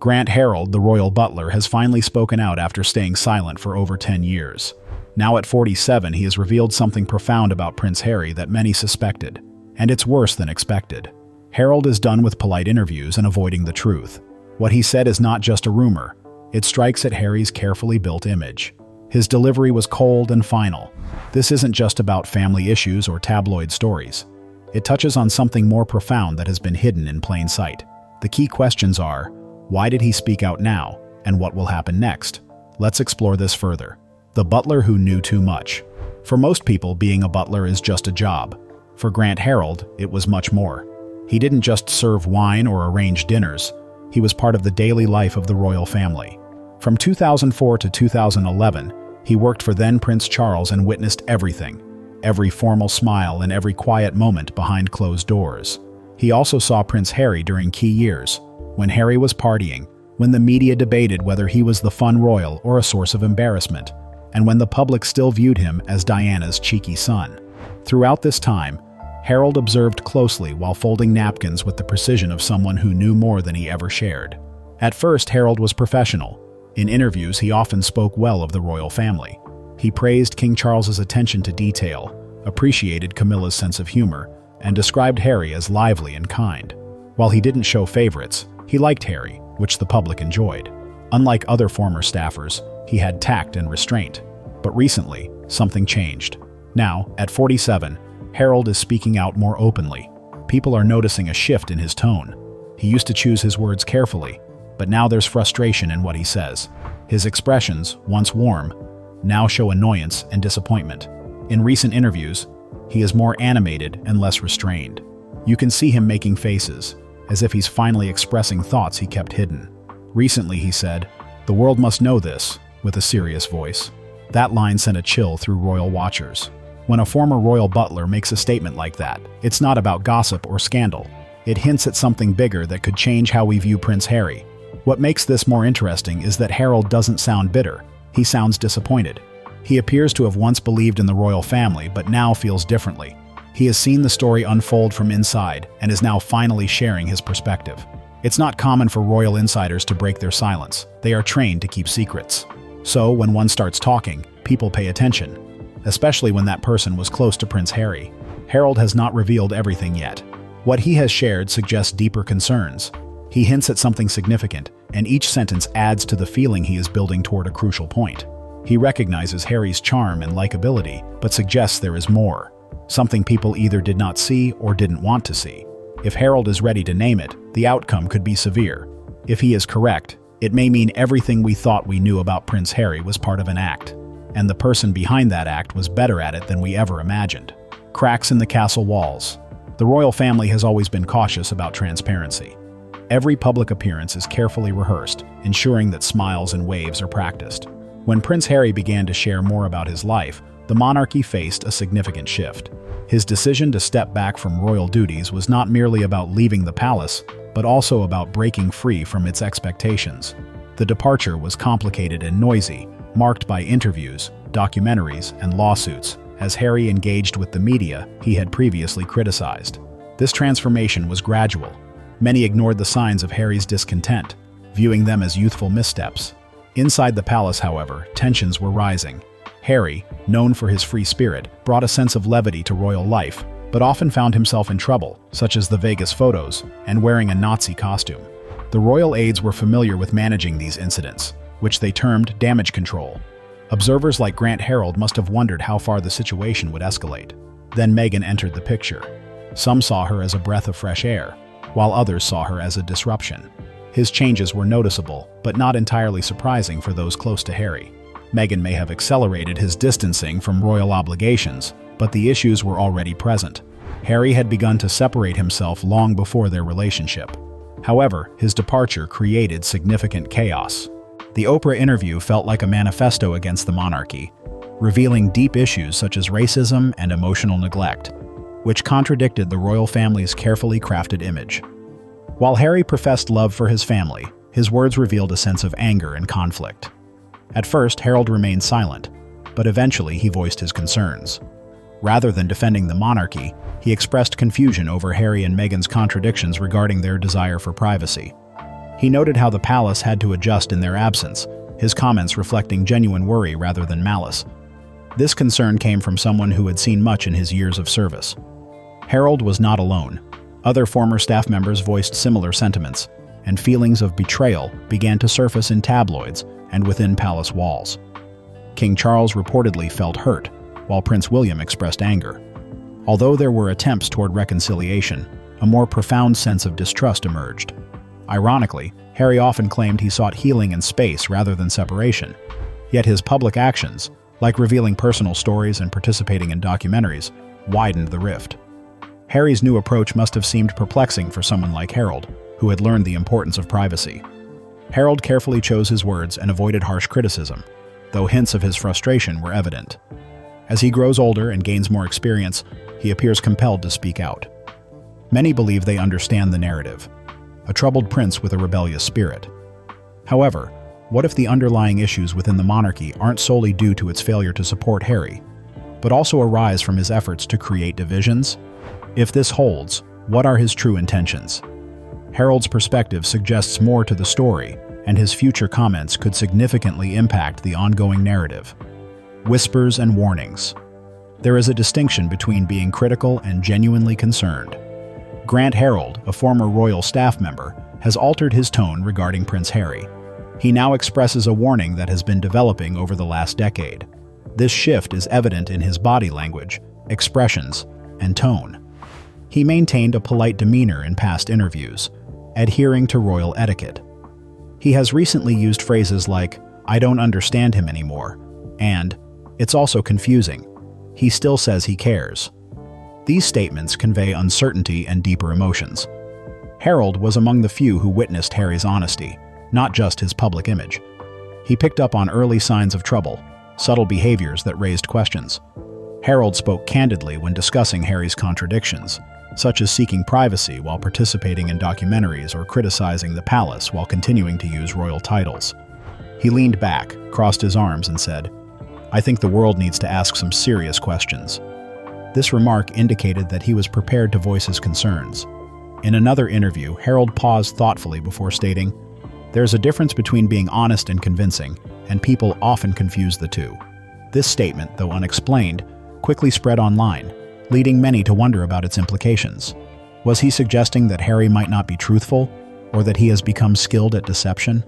Grant Harrold, the royal butler, has finally spoken out after staying silent for over 10 years. Now at 47, he has revealed something profound about Prince Harry that many suspected, and it's worse than expected. Harrold is done with polite interviews and avoiding the truth. What he said is not just a rumor. It strikes at Harry's carefully built image. His delivery was cold and final. This isn't just about family issues or tabloid stories. It touches on something more profound that has been hidden in plain sight. The key questions are, why did he speak out now, and what will happen next? Let's explore this further. The butler who knew too much. For most people, being a butler is just a job. For Grant Harrold, it was much more. He didn't just serve wine or arrange dinners. He was part of the daily life of the royal family. From 2004 to 2011, he worked for then Prince Charles and witnessed everything, every formal smile and every quiet moment behind closed doors. He also saw Prince Harry during key years, when Harry was partying, when the media debated whether he was the fun royal or a source of embarrassment, and when the public still viewed him as Diana's cheeky son. Throughout this time, Harrold observed closely while folding napkins with the precision of someone who knew more than he ever shared. At first, Harrold was professional. In interviews, he often spoke well of the royal family. He praised King Charles's attention to detail, appreciated Camilla's sense of humor, and described Harry as lively and kind. While he didn't show favorites, he liked Harry, which the public enjoyed. Unlike other former staffers, he had tact and restraint. But recently, something changed. Now, at 47, Harrold is speaking out more openly. People are noticing a shift in his tone. He used to choose his words carefully, but now there's frustration in what he says. His expressions, once warm, now show annoyance and disappointment. In recent interviews, he is more animated and less restrained. You can see him making faces, as if he's finally expressing thoughts he kept hidden. Recently, he said, "The world must know this," with a serious voice. That line sent a chill through royal watchers. When a former royal butler makes a statement like that, it's not about gossip or scandal. It hints at something bigger that could change how we view Prince Harry. What makes this more interesting is that Harrold doesn't sound bitter. He sounds disappointed. He appears to have once believed in the royal family, but now feels differently. He has seen the story unfold from inside and is now finally sharing his perspective. It's not common for royal insiders to break their silence. They are trained to keep secrets. So, when one starts talking, people pay attention, especially when that person was close to Prince Harry. Harrold has not revealed everything yet. What he has shared suggests deeper concerns. He hints at something significant, and each sentence adds to the feeling he is building toward a crucial point. He recognizes Harry's charm and likability, but suggests there is more, something people either did not see or didn't want to see. If Harrold is ready to name it, the outcome could be severe. If he is correct, it may mean everything we thought we knew about Prince Harry was part of an act, and the person behind that act was better at it than we ever imagined. Cracks in the castle walls. The royal family has always been cautious about transparency. Every public appearance is carefully rehearsed, ensuring that smiles and waves are practiced. When Prince Harry began to share more about his life, the monarchy faced a significant shift. His decision to step back from royal duties was not merely about leaving the palace, but also about breaking free from its expectations. The departure was complicated and noisy, marked by interviews, documentaries, and lawsuits, as Harry engaged with the media he had previously criticized. This transformation was gradual. Many ignored the signs of Harry's discontent, viewing them as youthful missteps. Inside the palace, however, tensions were rising. Harry, known for his free spirit, brought a sense of levity to royal life, but often found himself in trouble, such as the Vegas photos and wearing a Nazi costume. The royal aides were familiar with managing these incidents, which they termed damage control. Observers like Grant Harrold must have wondered how far the situation would escalate. Then Meghan entered the picture. Some saw her as a breath of fresh air, while others saw her as a disruption. His changes were noticeable, but not entirely surprising for those close to Harry. Meghan may have accelerated his distancing from royal obligations, but the issues were already present. Harry had begun to separate himself long before their relationship. However, his departure created significant chaos. The Oprah interview felt like a manifesto against the monarchy, revealing deep issues such as racism and emotional neglect, which contradicted the royal family's carefully crafted image. While Harry professed love for his family, his words revealed a sense of anger and conflict. At first, Harrold remained silent, but eventually he voiced his concerns. Rather than defending the monarchy, he expressed confusion over Harry and Meghan's contradictions regarding their desire for privacy. He noted how the palace had to adjust in their absence, his comments reflecting genuine worry rather than malice. This concern came from someone who had seen much in his years of service. Harrold was not alone. Other former staff members voiced similar sentiments, and feelings of betrayal began to surface in tabloids and within palace walls. King Charles reportedly felt hurt, while Prince William expressed anger. Although there were attempts toward reconciliation, a more profound sense of distrust emerged. Ironically, Harry often claimed he sought healing in space rather than separation. Yet his public actions, like revealing personal stories and participating in documentaries, widened the rift. Harry's new approach must have seemed perplexing for someone like Harrold, who had learned the importance of privacy. Harrold carefully chose his words and avoided harsh criticism, though hints of his frustration were evident. As he grows older and gains more experience, he appears compelled to speak out. Many believe they understand the narrative, a troubled prince with a rebellious spirit. However, what if the underlying issues within the monarchy aren't solely due to its failure to support Harry, but also arise from his efforts to create divisions? If this holds, what are his true intentions? Harrold's perspective suggests more to the story, and his future comments could significantly impact the ongoing narrative. Whispers and warnings. There is a distinction between being critical and genuinely concerned. Grant Harrold, a former royal staff member, has altered his tone regarding Prince Harry. He now expresses a warning that has been developing over the last decade. This shift is evident in his body language, expressions, and tone. He maintained a polite demeanor in past interviews, adhering to royal etiquette. He has recently used phrases like, "I don't understand him anymore," and "It's also confusing. He still says he cares." These statements convey uncertainty and deeper emotions. Harrold was among the few who witnessed Harry's honesty, not just his public image. He picked up on early signs of trouble, subtle behaviors that raised questions. Harrold spoke candidly when discussing Harry's contradictions, such as seeking privacy while participating in documentaries or criticizing the palace while continuing to use royal titles. He leaned back, crossed his arms, and said, "I think the world needs to ask some serious questions." This remark indicated that he was prepared to voice his concerns. In another interview, Harrold paused thoughtfully before stating, "There's a difference between being honest and convincing, and people often confuse the two." This statement, though unexplained, quickly spread online, leading many to wonder about its implications. Was he suggesting that Harry might not be truthful, or that he has become skilled at deception?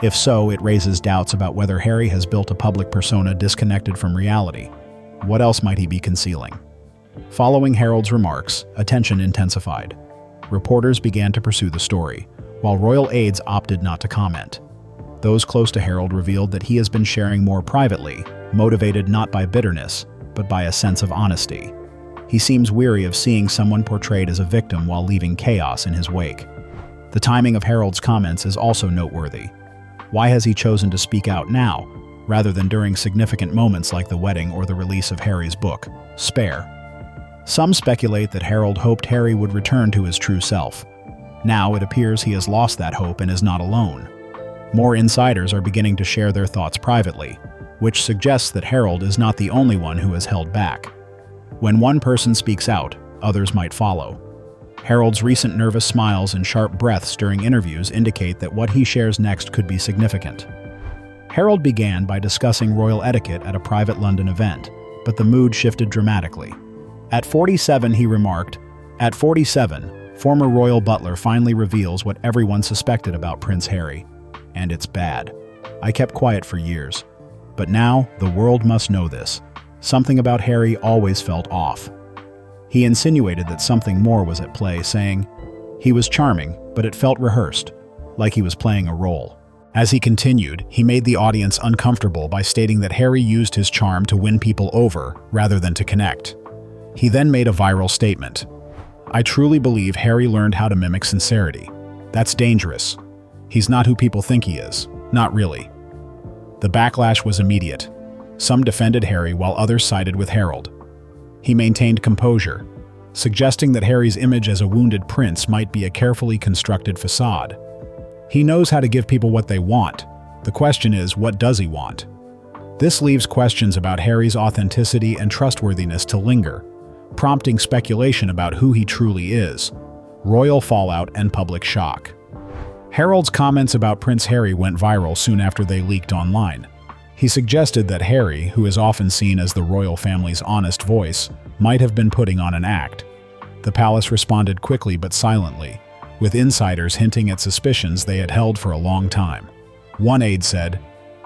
If so, it raises doubts about whether Harry has built a public persona disconnected from reality. What else might he be concealing? Following Harrold's remarks, attention intensified. Reporters began to pursue the story, while royal aides opted not to comment. Those close to Harrold revealed that he has been sharing more privately, motivated not by bitterness, but by a sense of honesty. He seems weary of seeing someone portrayed as a victim while leaving chaos in his wake. The timing of Harrold's comments is also noteworthy. Why has he chosen to speak out now, rather than during significant moments like the wedding or the release of Harry's book, Spare? Some speculate that Harrold hoped Harry would return to his true self. Now it appears he has lost that hope and is not alone. More insiders are beginning to share their thoughts privately, which suggests that Harrold is not the only one who has held back. When one person speaks out, others might follow. Harrold's recent nervous smiles and sharp breaths during interviews indicate that what he shares next could be significant. Harrold began by discussing royal etiquette at a private London event, but the mood shifted dramatically. At 47, he remarked, "At 47, former royal Butler finally reveals what everyone suspected about Prince Harry. And it's bad. I kept quiet for years. But now, the world must know this. Something about Harry always felt off." He insinuated that something more was at play, saying, "He was charming, but it felt rehearsed, like he was playing a role." As he continued, he made the audience uncomfortable by stating that Harry used his charm to win people over rather than to connect. He then made a viral statement. "I truly believe Harry learned how to mimic sincerity. That's dangerous. He's not who people think he is. Not really." The backlash was immediate. Some defended Harry while others sided with Harrold. He maintained composure, suggesting that Harry's image as a wounded prince might be a carefully constructed facade. He knows how to give people what they want. The question is, what does he want? This leaves questions about Harry's authenticity and trustworthiness to linger, prompting speculation about who he truly is, royal fallout, and public shock. Harrold's comments about Prince Harry went viral soon after they leaked online. He suggested that Harry, who is often seen as the royal family's honest voice, might have been putting on an act. The palace responded quickly but silently, with insiders hinting at suspicions they had held for a long time. One aide said,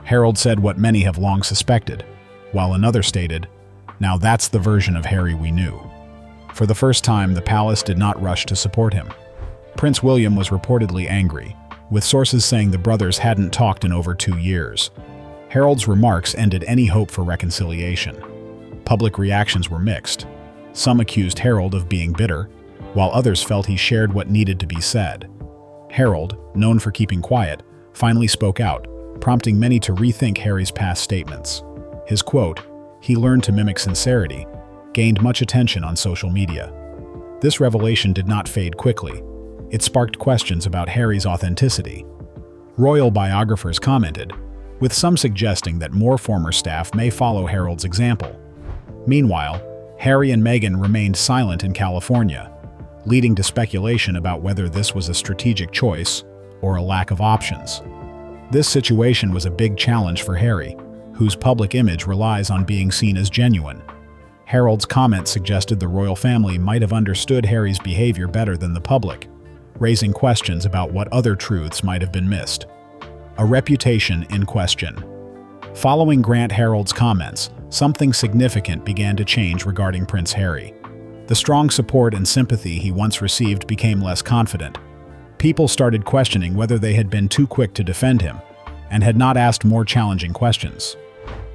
"Harrold said what many have long suspected," while another stated, "Now that's the version of Harry we knew." For the first time, the palace did not rush to support him. Prince William was reportedly angry, with sources saying the brothers hadn't talked in over 2 years. Harrold's remarks ended any hope for reconciliation. Public reactions were mixed. Some accused Harrold of being bitter, while others felt he shared what needed to be said. Harrold, known for keeping quiet, finally spoke out, prompting many to rethink Harry's past statements. His quote, "He learned to mimic sincerity," gained much attention on social media. This revelation did not fade quickly. It sparked questions about Harry's authenticity. Royal biographers commented, with some suggesting that more former staff may follow Harrold's example. Meanwhile, Harry and Meghan remained silent in California, leading to speculation about whether this was a strategic choice or a lack of options. This situation was a big challenge for Harry, whose public image relies on being seen as genuine. Harrold's comments suggested the royal family might have understood Harry's behavior better than the public, raising questions about what other truths might have been missed. A reputation in question. Following Grant Harrold's comments, something significant began to change regarding Prince Harry. The strong support and sympathy he once received became less confident. People started questioning whether they had been too quick to defend him and had not asked more challenging questions.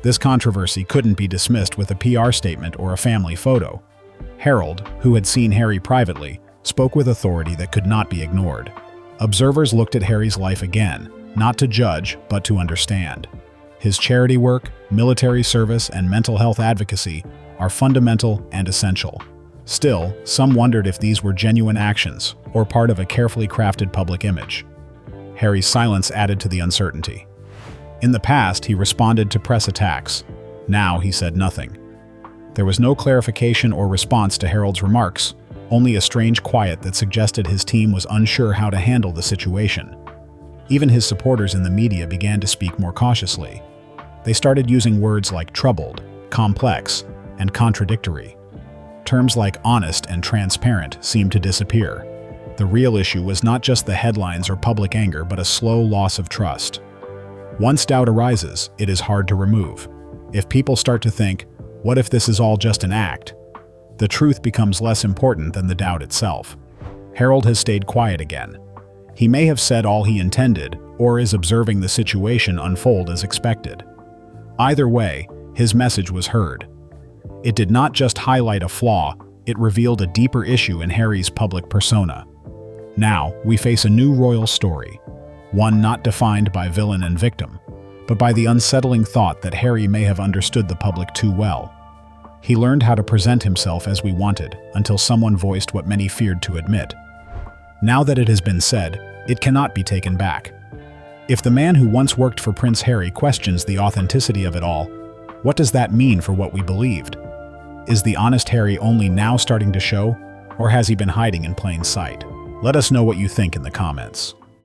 This controversy couldn't be dismissed with a PR statement or a family photo. Harrold, who had seen Harry privately, spoke with authority that could not be ignored. Observers looked at Harry's life again, not to judge, but to understand. His charity work, military service, and mental health advocacy are fundamental and essential. Still, some wondered if these were genuine actions or part of a carefully crafted public image. Harry's silence added to the uncertainty. In the past, he responded to press attacks. Now he said nothing. There was no clarification or response to Harrold's remarks, only a strange quiet that suggested his team was unsure how to handle the situation. Even his supporters in the media began to speak more cautiously. They started using words like troubled, complex, and contradictory. Terms like honest and transparent seemed to disappear. The real issue was not just the headlines or public anger, but a slow loss of trust. Once doubt arises, it is hard to remove. If people start to think, what if this is all just an act? The truth becomes less important than the doubt itself. Harrold has stayed quiet again. He may have said all he intended, or is observing the situation unfold as expected. Either way, his message was heard. It did not just highlight a flaw, it revealed a deeper issue in Harry's public persona. Now, we face a new royal story, one not defined by villain and victim, but by the unsettling thought that Harry may have understood the public too well. He learned how to present himself as we wanted, until someone voiced what many feared to admit. Now that it has been said, it cannot be taken back. If the man who once worked for Prince Harry questions the authenticity of it all, what does that mean for what we believed? Is the honest Harry only now starting to show, or has he been hiding in plain sight? Let us know what you think in the comments.